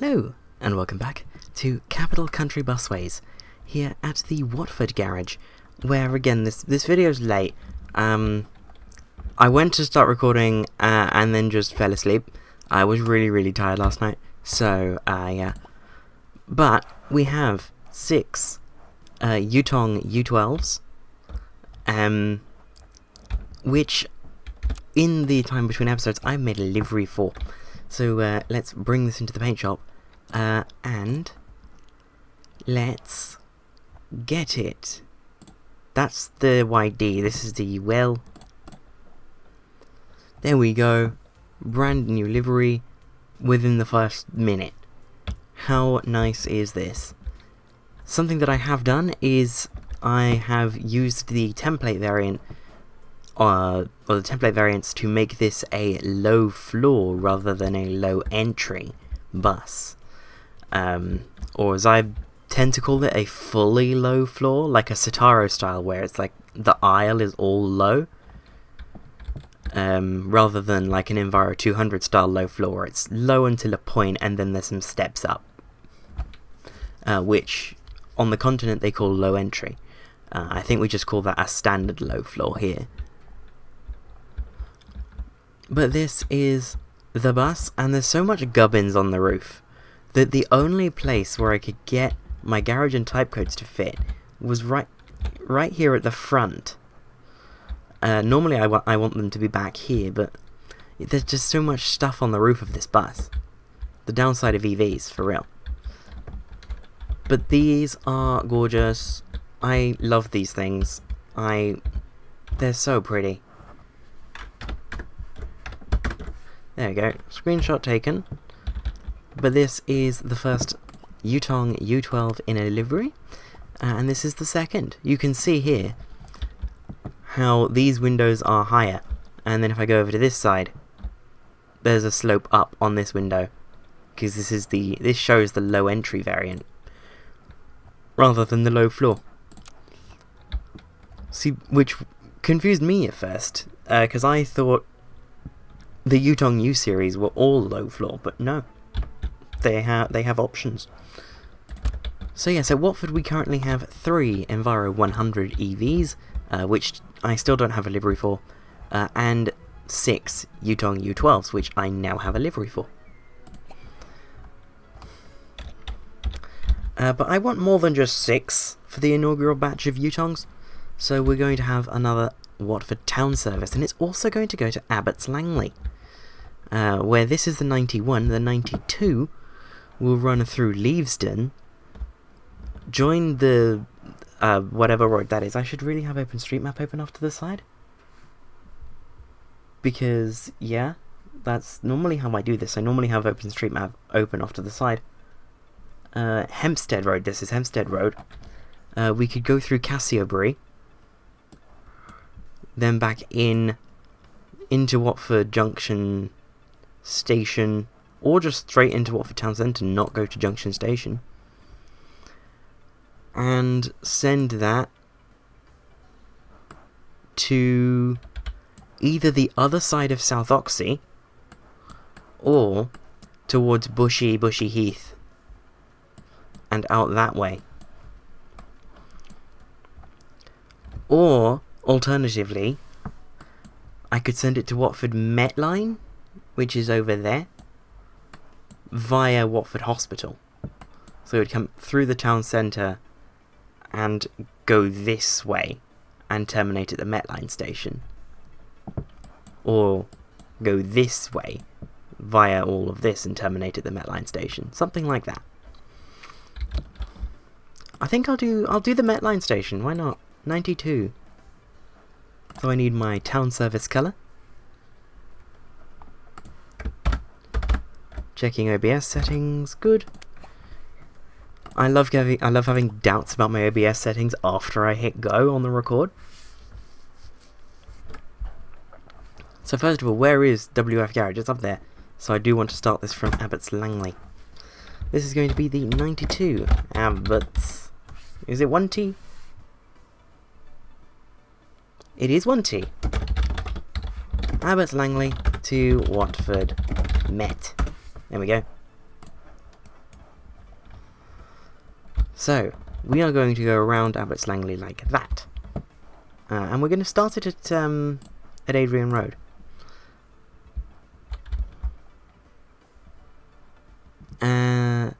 Hello, and welcome back to Capital Country Busways, here at the Watford garage, where again, this video's late. I went to start recording, and then just fell asleep. I was really tired last night, so, but we have 6 Yutong U12s, which, in the time between episodes, I made a livery for. So let's bring this into the paint shop, and let's get it. That's the YD, this is the well. There we go, brand new livery within the first minute. How nice is this? Something that I have done is I have used the template variant, or the template variants, to make this a low floor rather than a low entry bus, or as I tend to call it, a fully low floor, like a Citaro style, where it's like the aisle is all low, rather than like an Enviro200 style low floor, where it's low until a point and then there's some steps up, which on the continent they call low entry. I think we just call that a standard low floor here. But this is the bus, and there's so much gubbins on the roof that the only place where I could get my garage and type codes to fit was right here at the front. Normally I want them to be back here, but there's just so much stuff on the roof of this bus. The downside of EVs, for real. But these are gorgeous. I love these things. They're so pretty. There we go, screenshot taken. But this is the first Yutong U12 in a livery, and this is the second. You can see here how these windows are higher, and then if I go over to this side, there's a slope up on this window, because this shows the low entry variant rather than the low floor. See, which confused me at first, because I thought the Yutong U series were all low floor, but no, they have options. So yeah, so Watford we currently have 3 Enviro200 EVs, which I still don't have a livery for, and 6 Yutong U12s, which I now have a livery for. But I want more than just 6 for the inaugural batch of Yutongs, so we're going to have another Watford town service, and it's also going to go to Abbots Langley, where this is the 91, the 92 will run through Leavesden, join the whatever road that is. I should really have OpenStreetMap open off to the side, because yeah, that's normally how I do this. I normally have OpenStreetMap open off to the side. Hempstead Road, this is Hempstead Road. We could go through Cassiopbury, then back into Watford Junction Station, or just straight into Watford Town Centre, not go to Junction Station, and send that to either the other side of South Oxhey or towards Bushy Heath and out that way. Or alternatively, I could send it to Watford Met Line, which is over there, via Watford Hospital. So it would come through the town centre and go this way and terminate at the Met Line station. Or go this way via all of this and terminate at the Met Line station. Something like that. I think I'll do the Met Line station, why not? 92. So I need my town service colour. Checking OBS settings, good. I love having doubts about my OBS settings after I hit go on the record. So first of all, where is WF Garage? It's up there. So I do want to start this from Abbots Langley. This is going to be the 92 Abbots. Is it 1T? It is 1T. Abbots Langley to Watford Met. There we go. So, we are going to go around Abbots Langley like that. And we're going to start it at Adrian Road. And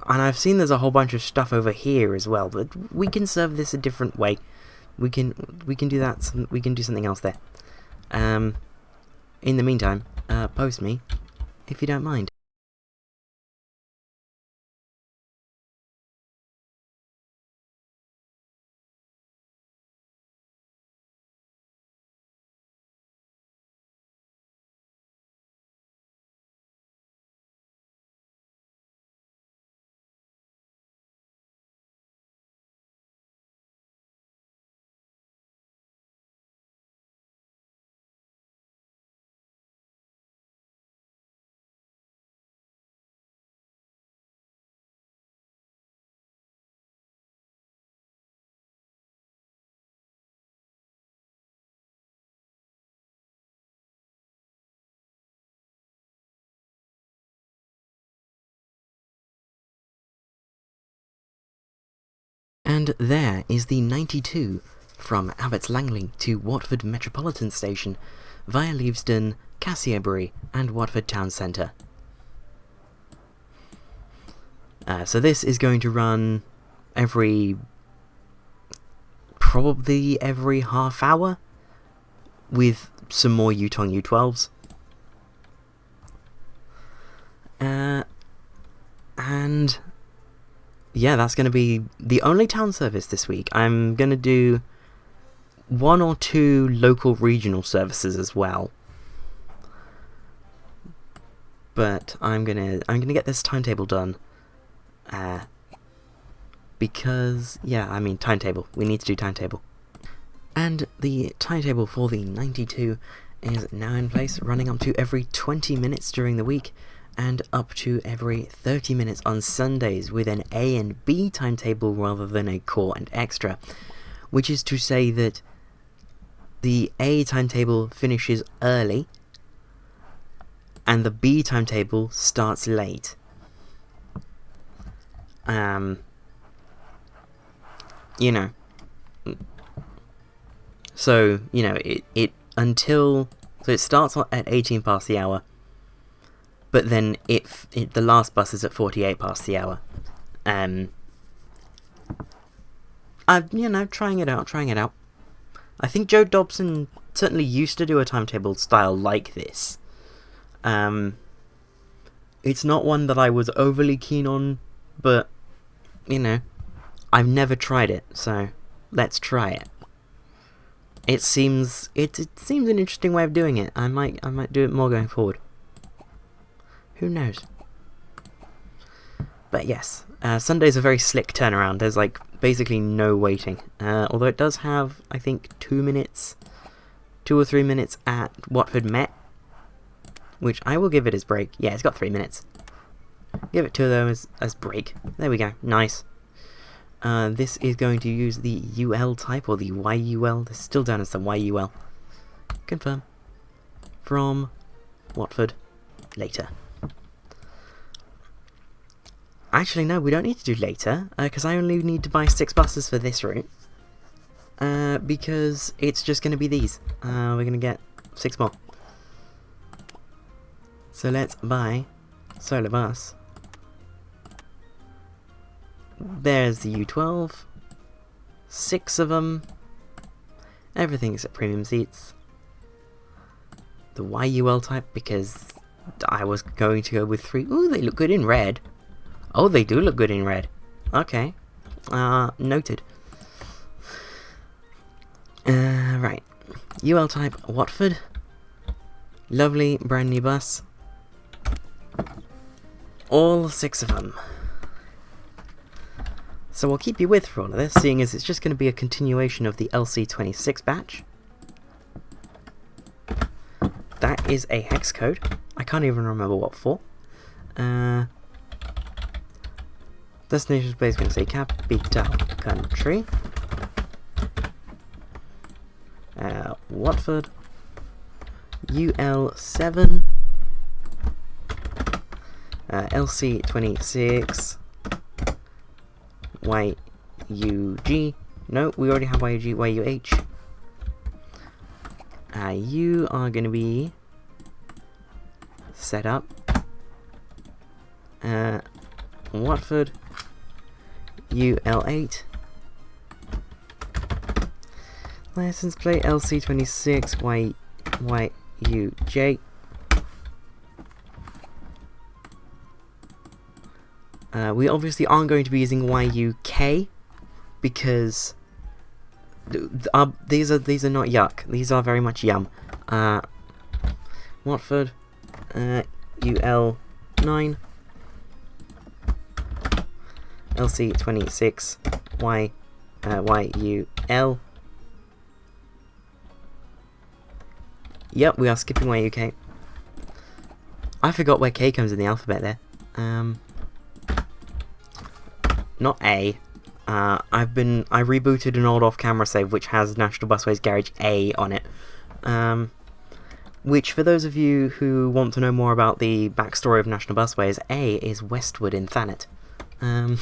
I've seen there's a whole bunch of stuff over here as well, but we can serve this a different way. We can do that. We can do something else there. In the meantime, post me if you don't mind. And there is the 92 from Abbots Langley to Watford Metropolitan Station via Leavesden, Cassiebury and Watford Town Centre. So this is going to run probably every half hour with some more Yutong U12s. And yeah, that's going to be the only town service this week. I'm going to do 1 or 2 local regional services as well. But I'm gonna get this timetable done. Because, yeah, I mean, timetable. We need to do timetable. And the timetable for the 92 is now in place, running up to every 20 minutes during the week, and up to every 30 minutes on Sundays, with an A and B timetable rather than a core and extra, which is to say that the A timetable finishes early and the B timetable starts late. You know, so you know so it starts at 18 past the hour. But then the last bus is at 48 past the hour. I'm trying it out. I think Joe Dobson certainly used to do a timetable style like this. It's not one that I was overly keen on, but I've never tried it, so let's try it. It seems an interesting way of doing it. I might do it more going forward. Who knows? But yes, Sunday's a very slick turnaround. There's like basically no waiting. Although it does have, I think, 2 or 3 minutes at Watford Met, which I will give it as break. Yeah, it's got 3 minutes. Give it 2 of them as break. There we go. Nice. This is going to use the UL type, or the YUL. This is still down as the YUL. Confirm. From Watford later. Actually, no, we don't need to do later, because I only need to buy 6 buses for this route. Because it's just going to be these. We're going to get 6 more. So let's buy solar bus. There's the U12. 6 of them. Everything except premium seats. The YUL type, because I was going to go with 3. Ooh, they look good in red. Oh, they do look good in red. Okay. Noted. Right. UL type Watford. Lovely brand new bus. All 6 of them. So I'll keep you with for all of this, seeing as it's just going to be a continuation of the LC26 batch. That is a hex code. I can't even remember what for. Destination display is going to say capital country. Watford. UL7. LC26. YUG. No, we already have YUG, YUH. You are going to be set up. Watford UL8. License plate LC26 YUJ. We obviously aren't going to be using YUK because these are not yuck. These are very much yum. Watford UL9 LC26 YUL. Yep, we are skipping YUK. I forgot where K comes in the alphabet there. Not A. I rebooted an old off-camera save which has National Busways Garage A on it. Which, for those of you who want to know more about the backstory of National Busways, A is Westwood in Thanet. UL...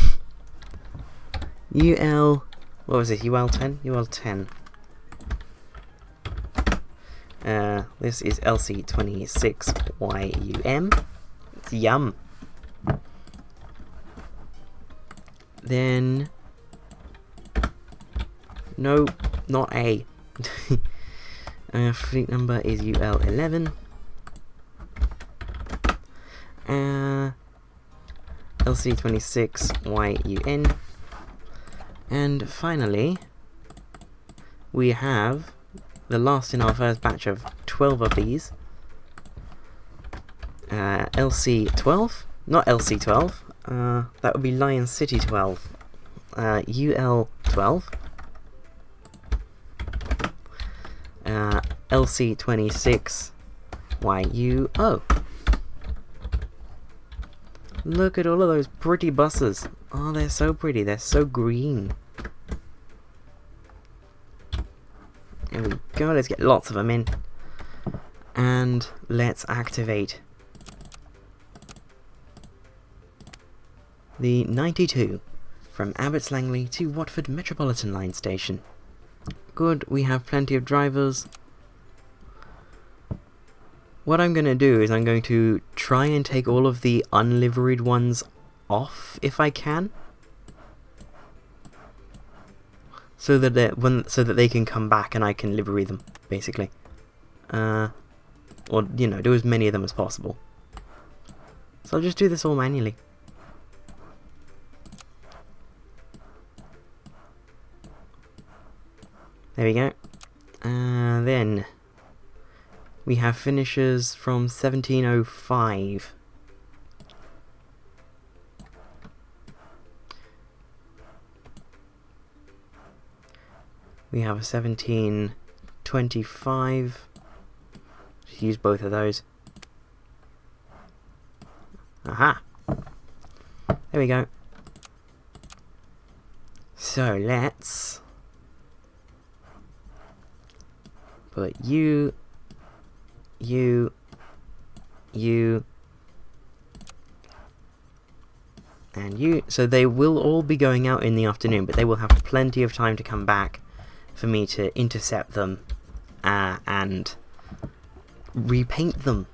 what was it? UL10? UL10. This is LC26YUM. It's yum. Then... no, not A. Fleet number is UL11. LC26YUN. And finally, we have the last in our first batch of 12 of these. LC12, not LC12, that would be Lion City 12. UL12. LC26YUO. Look at all of those pretty buses. Oh, they're so pretty. They're so green. There we go. Let's get lots of them in. And let's activate the 92 from Abbots Langley to Watford Metropolitan line station. Good, we have plenty of drivers. What I'm going to do is I'm going to try and take all of the unliveried ones off if I can, so that they can come back and I can livery them, basically. Or, you know, do as many of them as possible. So I'll just do this all manually. There we go. Then we have finishers from 1705. We have a 1725. Just use both of those. Aha! There we go. So let's put you, and you. So they will all be going out in the afternoon, but they will have plenty of time to come back for me to intercept them and repaint them.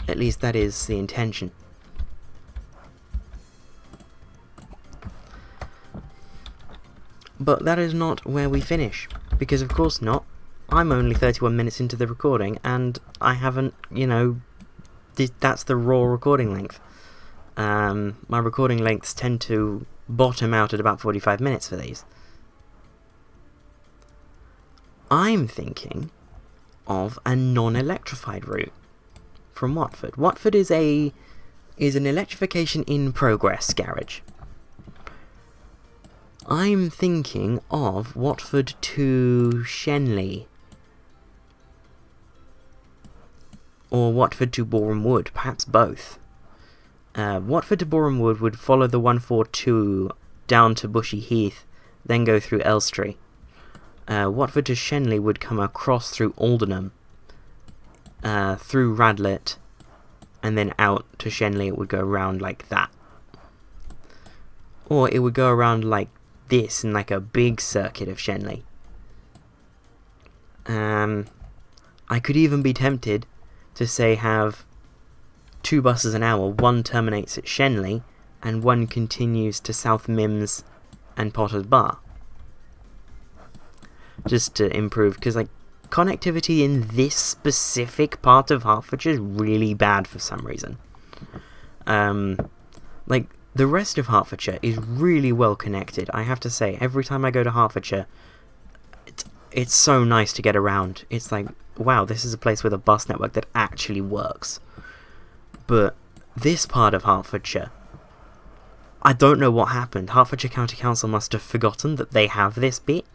At least that is the intention. But that is not where we finish, because of course not. I'm only 31 minutes into the recording, and I haven't, you know, that's the raw recording length. My recording lengths tend to bottom out at about 45 minutes for these. I'm thinking of a non-electrified route from Watford. Watford is an electrification in progress garage. I'm thinking of Watford to Shenley, or Watford to Borehamwood, perhaps both. Watford to Borehamwood would follow the 142 down to Bushy Heath, then go through Elstree. Watford to Shenley would come across through Aldenham, through Radlett, and then out to Shenley. It would go around like that. or it would go around like this in like a big circuit of Shenley. I could even be tempted to say have 2 buses an hour. One terminates at Shenley and one continues to South Mimms and Potter's Bar, just to improve, because like connectivity in this specific part of Hertfordshire is really bad for some reason. Like the rest of Hertfordshire is really well connected, I have to say. Every time I go to Hertfordshire, it's so nice to get around. It's like, wow, this is a place with a bus network that actually works. But this part of Hertfordshire, I don't know what happened. Hertfordshire County Council must have forgotten that they have this bit.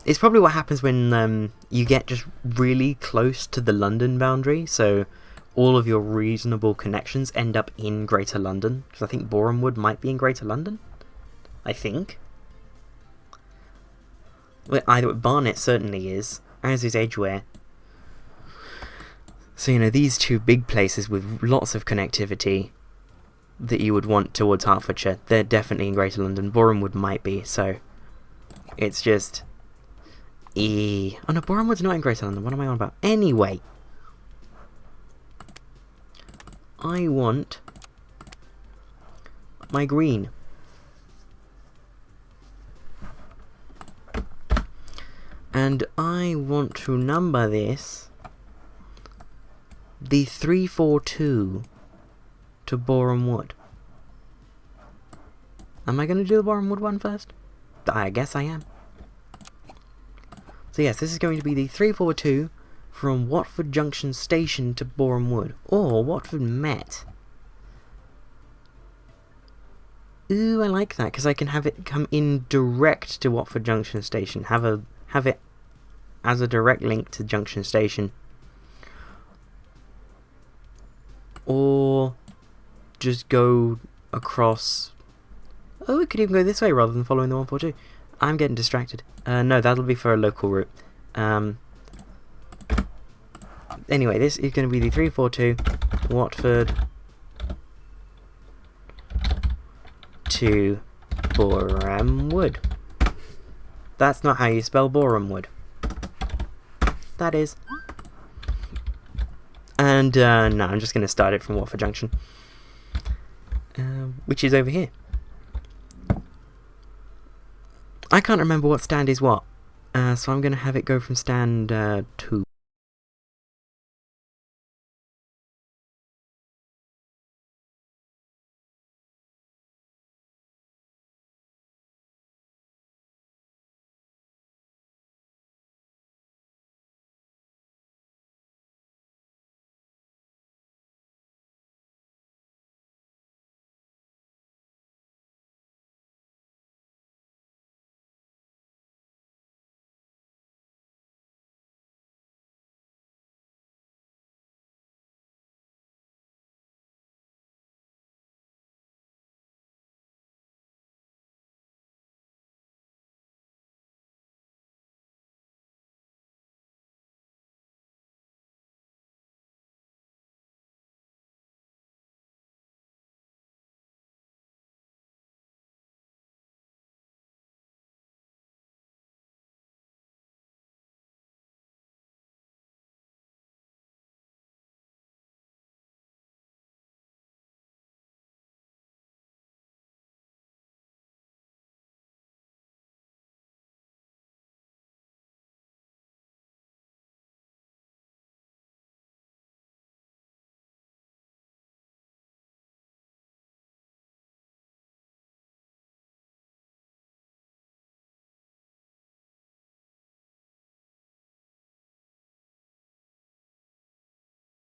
It's probably what happens when you get just really close to the London boundary, so all of your reasonable connections end up in Greater London. Because I think Borehamwood might be in Greater London, I think. Well, either Barnet certainly is, as is Edgware. So, you know, these 2 big places with lots of connectivity that you would want towards Hertfordshire, they're definitely in Greater London. Borehamwood might be, so it's just... Oh no, Borehamwood's not in Greater London. What am I on about? Anyway, I want my green. And I want to number this the 342 to Borehamwood. Am I going to do the Borehamwood one first? I guess I am. So yes, this is going to be the 342 from Watford Junction Station to Borehamwood, or Watford Met. Ooh, I like that, because I can have it come in direct to Watford Junction Station. Have it as a direct link to Junction Station. Or just go across... Oh, it could even go this way rather than following the 142. I'm getting distracted. No, that'll be for a local route. Anyway, this is going to be the 342 Watford to Borehamwood. That's not how you spell Borehamwood. That is. And no, I'm just going to start it from Watford Junction, which is over here. I can't remember what stand is what, so I'm going to have it go from stand 2.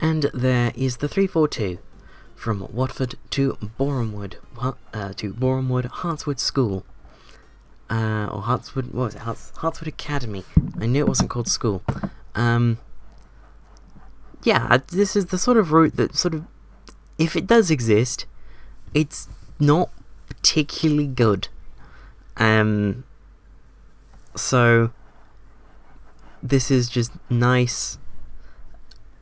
And there is the 342 from Watford to Borehamwood, Hartswood School. Or Hartswood, what was it? Hartswood Academy. I knew it wasn't called school. Yeah, this is the sort of route that sort of, if it does exist, it's not particularly good. So this is just nice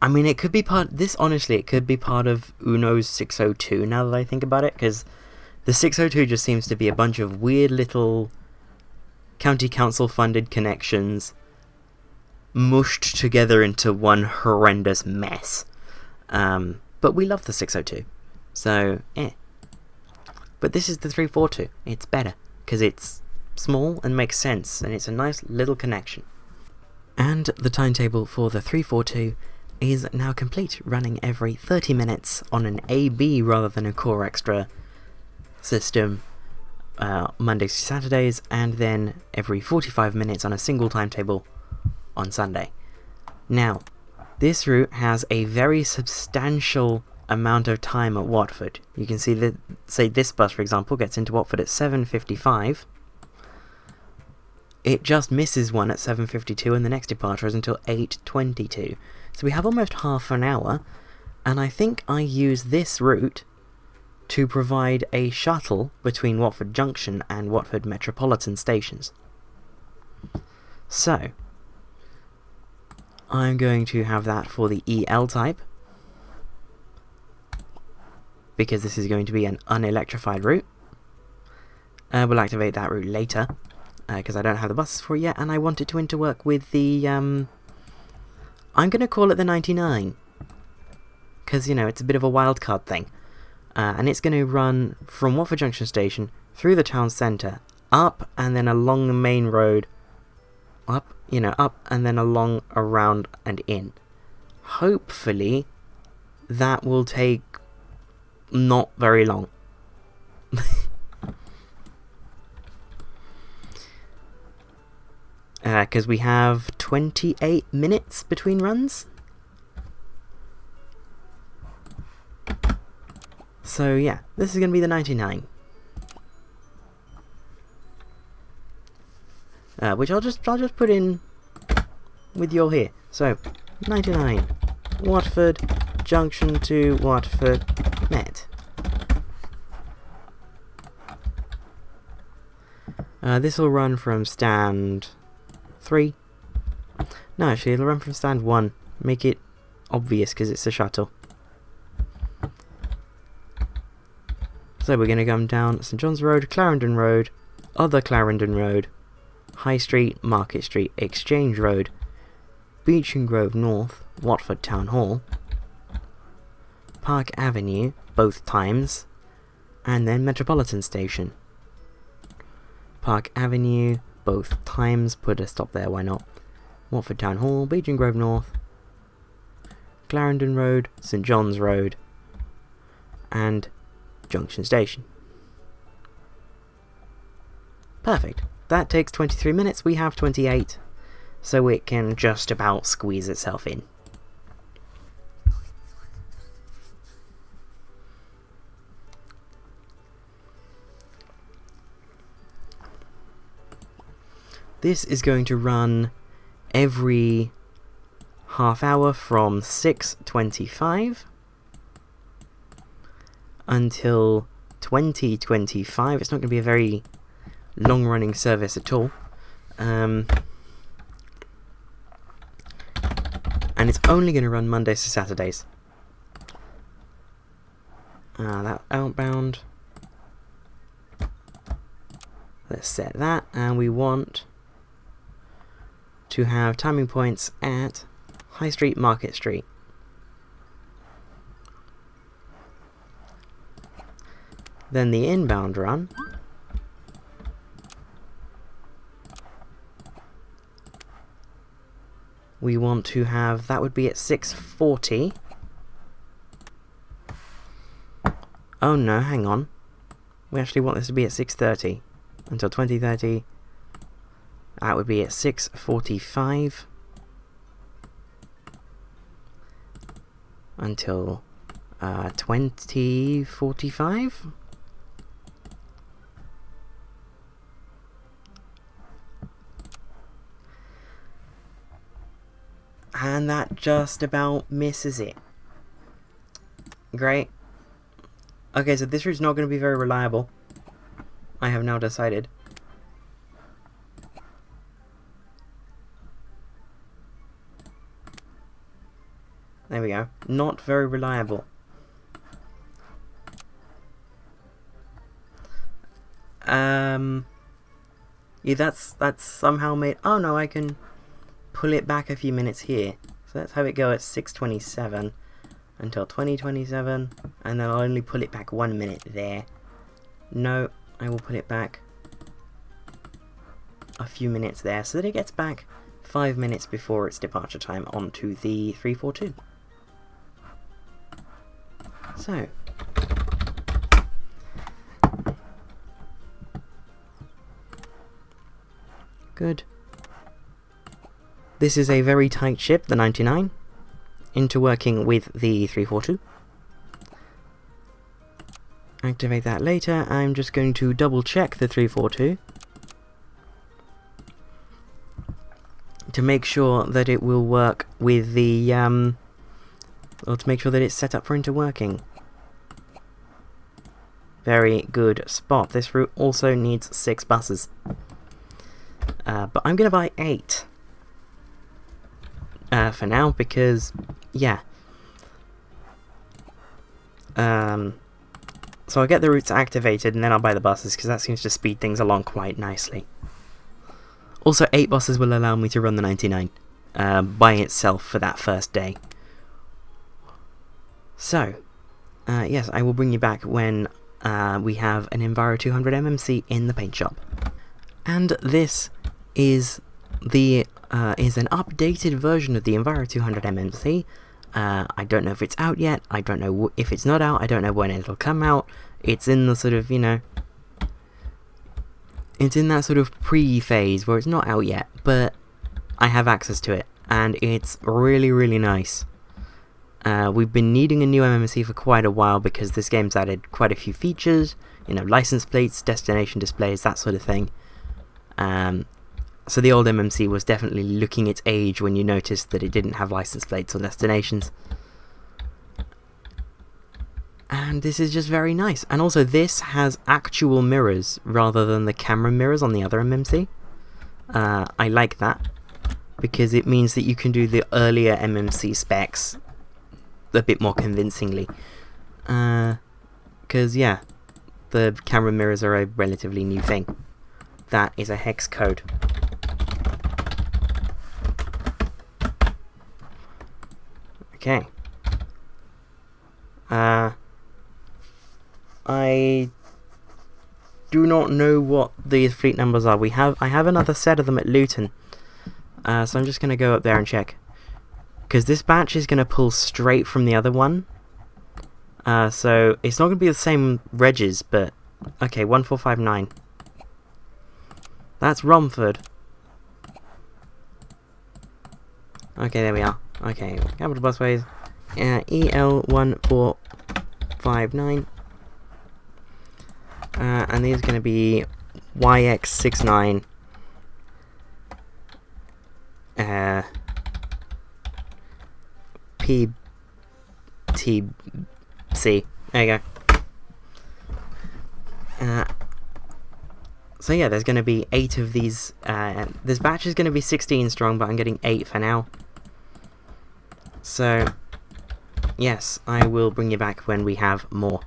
I mean, it could be part... This, honestly, it could be part of Uno's 602, now that I think about it, because the 602 just seems to be a bunch of weird little county council-funded connections mushed together into one horrendous mess. But we love the 602, so, But this is the 342. It's better, because it's small and makes sense, and it's a nice little connection. And the timetable for the 342 is now complete, running every 30 minutes on an AB rather than a Core Extra system, Mondays to Saturdays, and then every 45 minutes on a single timetable on Sunday. Now, this route has a very substantial amount of time at Watford. You can see that, say this bus, for example, gets into Watford at 7:55. It just misses one at 7:52, and the next departure is until 8:22. So we have almost half an hour, and I think I use this route to provide a shuttle between Watford Junction and Watford Metropolitan stations. So, I'm going to have that for the EL type, because this is going to be an unelectrified route. We'll activate that route later, because I don't have the buses for it yet, and I want it to interwork with the, I'm going to call it the 99, because, you know, it's a bit of a wildcard thing. And it's going to run from Watford Junction Station, through the town centre, up, and then along the main road, up, and then along, around, and in. Hopefully, that will take not very long. Because we have 28 minutes between runs. So yeah, this is going to be the 99. Which I'll just put in with you all here. So, 99. Watford Junction to Watford Met. This will run from stand 3. No, actually, it'll run from stand 1. Make it obvious because it's a shuttle. So we're going to come down St John's Road, Clarendon Road, other Clarendon Road, High Street, Market Street, Exchange Road, Beech and Grove North, Watford Town Hall, Park Avenue, both times, and then Metropolitan Station. Park Avenue, both times, put a stop there, why not? Watford Town Hall, Beech and Grove North, Clarendon Road, St John's Road, and Junction Station. Perfect. That takes 23 minutes, we have 28, so it can just about squeeze itself in. This is going to run every half hour from 6:25 until 20:25. It's not going to be a very long-running service at all. And it's only going to run Mondays to Saturdays. That outbound. Let's set that, and we want to have timing points at High Street, Market Street. Then the inbound run we want to have, that would be at 6:40. Oh no, hang on. We actually want this to be at 6:30 until 20:30. That would be at 6:45 until 20:45. And that just about misses it. Great. Okay, so this route's not going to be very reliable. I have now decided. There we go. Not very reliable. Yeah, that's somehow made... Oh no, I can pull it back a few minutes here. So let's have it go at 6:27 until 20:27, and then I'll only pull it back 1 minute there. No, I will put it back a few minutes there, so that it gets back 5 minutes before its departure time onto the 342. So, good. This is a very tight ship, the 99, interworking with the 342. Activate that later. I'm just going to double check the 342 to make sure that it will work with the or to make sure that it's set up for interworking. Very good spot. This route also needs 6 buses, but I'm gonna buy 8 for now, because yeah. So I'll get the routes activated and then I'll buy the buses, because that seems to speed things along quite nicely. Also, 8 buses will allow me to run the 99 by itself for that first day. So, yes, I will bring you back when we have an Enviro200 MMC in the paint shop. And this is the is an updated version of the Enviro200 MMC. I don't know if it's out yet. I don't know if it's not out. I don't know when it'll come out. It's in the sort of, you know, it's in that sort of pre-phase where it's not out yet, but I have access to it, and it's really, really nice. We've been needing a new MMC for quite a while, because this game's added quite a few features, you know, license plates, destination displays, that sort of thing. So the old MMC was definitely looking its age when you noticed that it didn't have license plates or destinations. And this is just very nice. And also this has actual mirrors rather than the camera mirrors on the other MMC. I like that, because it means that you can do the earlier MMC specs a bit more convincingly. Because, yeah, the camera mirrors are a relatively new thing. That is a hex code. Okay. I do not know what these fleet numbers are. I have another set of them at Luton. So I'm just going to go up there and check. Because this batch is going to pull straight from the other one. So it's not going to be the same regs, but... Okay, 1459. That's Romford. Okay, there we are. Okay, capital busways. EL1459. And these are going to be YX69. PTC. There you go. So yeah, there's going to be 8 of these. This batch is going to be 16 strong, but I'm getting 8 for now. So, yes, I will bring you back when we have more.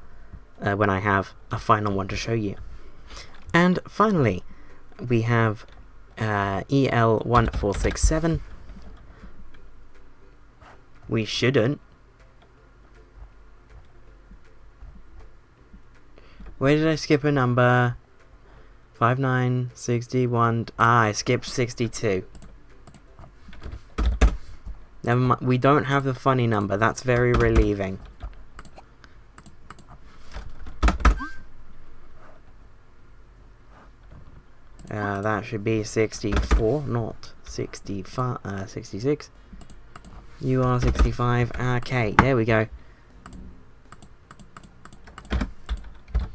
When I have a final one to show you. And finally, we have EL1467. We shouldn't. Where did I skip a number? 59, 61. Ah, I skipped 62. Never mind. We don't have the funny number. That's very relieving. That should be 64, not 65, 66. You are 65. Okay, there we go.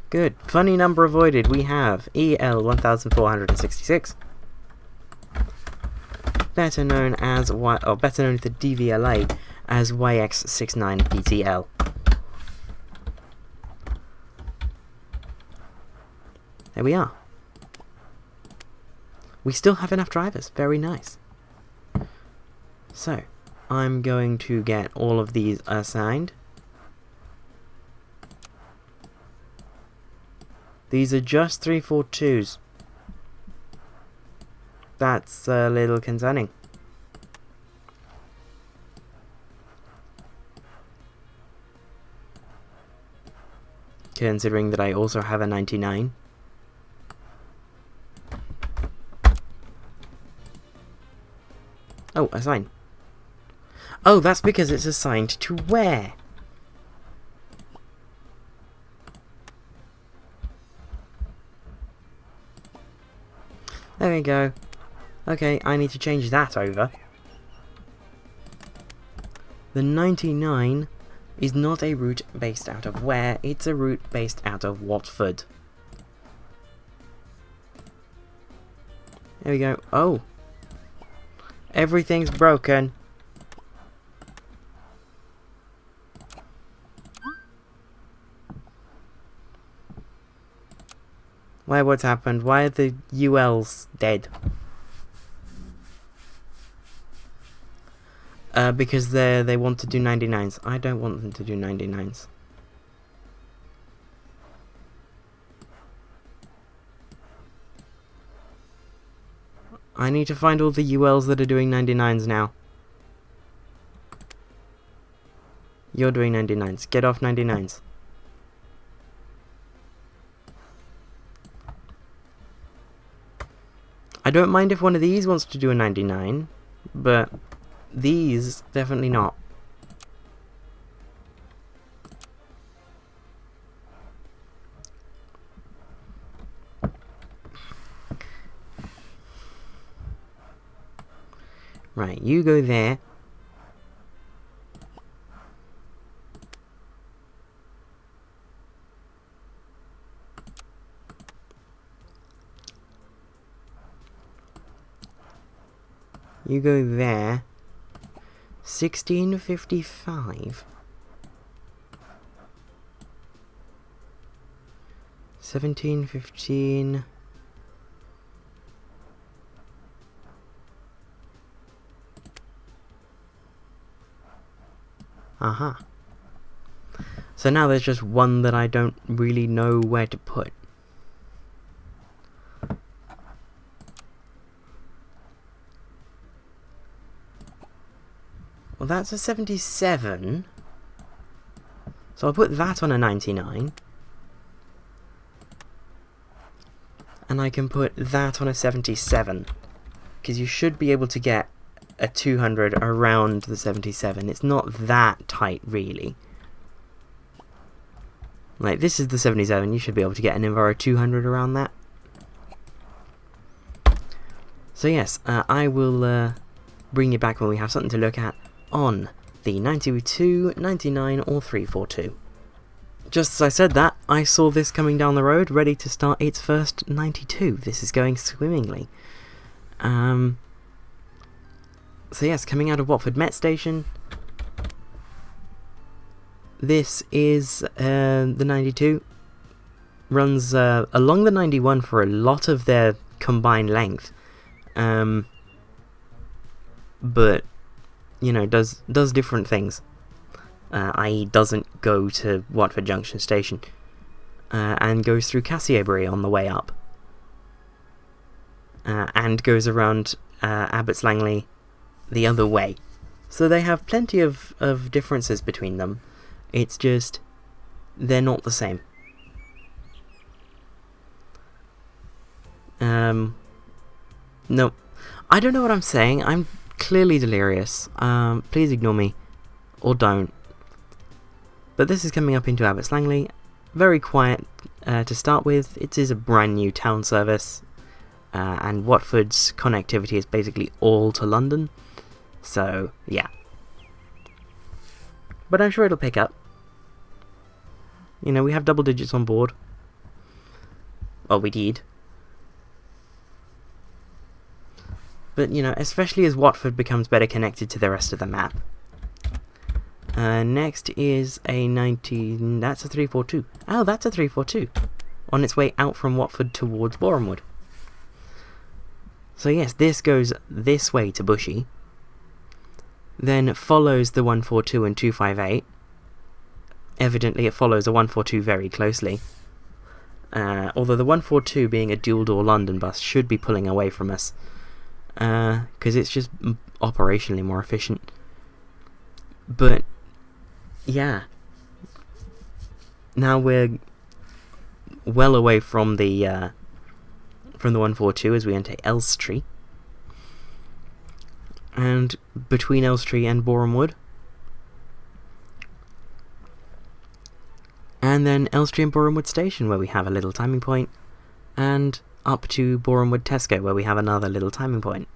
Good. Funny number avoided. We have EL1466. Better known as better known to DVLA as YX69PTL. There we are. We still have enough drivers. Very nice. So, I'm going to get all of these assigned. These are just 342s. That's a little concerning. Considering that I also have a 99. Oh, assign. Oh, that's because it's assigned to where? There we go. Okay, I need to change that over. The 99 is not a route based out of where, it's a route based out of Watford. There we go. Oh! Everything's broken. Why, what's happened? Why are the ULs dead? Because they want to do 99s. I don't want them to do 99s. I need to find all the ULs that are doing 99s now. You're doing 99s. Get off 99s. I don't mind if one of these wants to do a 99, but these, definitely not. Right, you go there. You go there. 1655. 1715. Aha. So now there's just one that I don't really know where to put. Well, that's a 77. So I'll put that on a 99. And I can put that on a 77. Because you should be able to get a 200 around the 77. It's not that tight, really. Like, this is the 77. You should be able to get an Enviro200 around that. So yes, I will bring you back when we have something to look at on the 92, 99 or 342. Just as I said that, I saw this coming down the road, ready to start its first 92. This is going swimmingly. So yes, coming out of Watford Met Station. This is the 92. Runs along the 91 for a lot of their combined length. But you know, does different things. I.e. doesn't go to Watford Junction Station, and goes through Cassiebury on the way up, and goes around Abbots Langley the other way. So they have plenty of differences between them. It's just they're not the same. No, I don't know what I'm saying. I'm clearly delirious. Please ignore me, or don't. But this is coming up into Abbots Langley. Very quiet to start with. It is a brand new town service, and Watford's connectivity is basically all to London. So yeah, but I'm sure it'll pick up. You know, we have double digits on board. Well, we did. But, you know, especially as Watford becomes better connected to the rest of the map. Next is a 19... That's a 342. Oh, that's a 342. On its way out from Watford towards Borehamwood. So yes, this goes this way to Bushy. then follows the 142 and 258. Evidently it follows a 142 very closely. Although the 142, being a dual-door London bus, should be pulling away from us, because it's just operationally more efficient. But yeah, now we're well away from the 142 as we enter Elstree, and between Elstree and Borehamwood, and then Elstree and Borehamwood Station, where we have a little timing point, and up to Borehamwood Tesco, where we have another little timing point,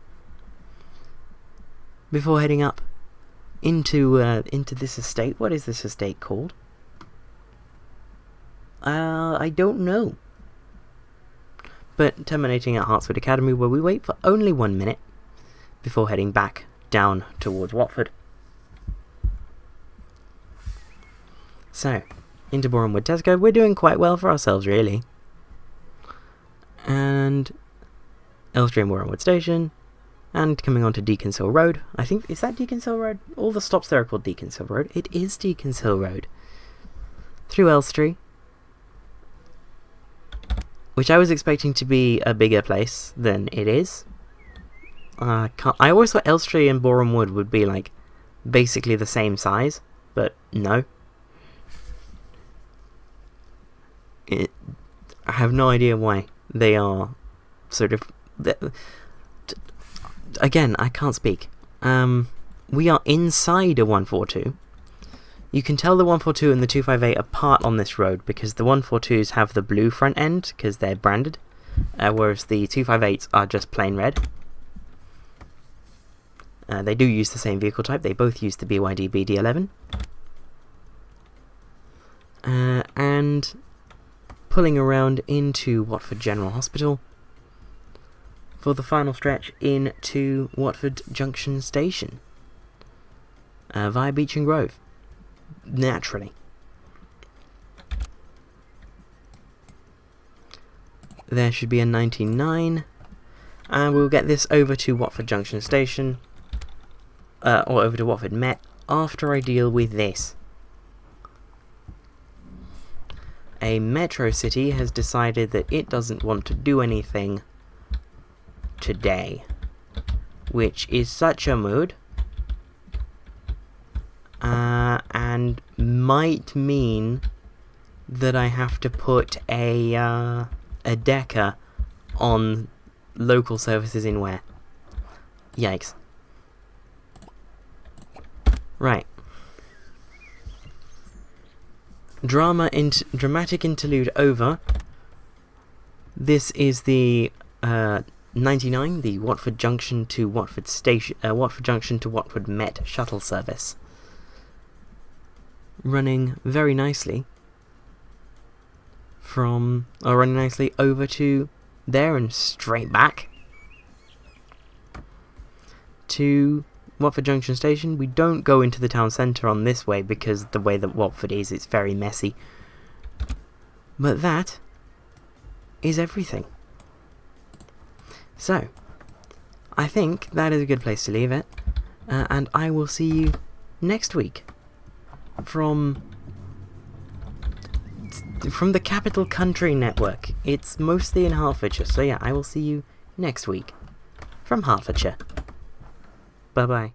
before heading up into this estate. What is this estate called? I don't know. But terminating at Hartswood Academy, where we wait for only 1 minute before heading back down towards Watford. So, into Borehamwood Tesco. We're doing quite well for ourselves, really. And Elstree and Borehamwood Station, and coming on to Deacons Hill Road. I think, is that Deacons Hill Road? All the stops there are called Deacons Hill Road. It is Deacons Hill Road. Through Elstree, which I was expecting to be a bigger place than it is. I always thought Elstree and Borehamwood would be like basically the same size, but no. I have no idea why they are sort of... Again, I can't speak. We are inside a 142. You can tell the 142 and the 258 apart on this road because the 142s have the blue front end because they're branded, whereas the 258s are just plain red. They do use the same vehicle type. They both use the BYD BD11. And pulling around into Watford General Hospital for the final stretch into Watford Junction Station via Beech and Grove. Naturally. There should be a 99, and we'll get this over to Watford Junction Station, or over to Watford Met, after I deal with this. A metro city has decided that it doesn't want to do anything today, which is such a mood. And might mean that I have to put a decker on local services in Ware. Yikes. Right. Dramatic interlude over. This is the 99, the Watford Junction to Watford Station, Watford Junction to Watford Met shuttle service. Running very nicely running nicely over to there and straight back to Watford Junction Station. We don't go into the town centre on this way because the way that Watford is, it's very messy. But that is everything. So, I think that is a good place to leave it, and I will see you next week from the Capital Country Network. It's mostly in Hertfordshire, so yeah, I will see you next week from Hertfordshire. Bye bye.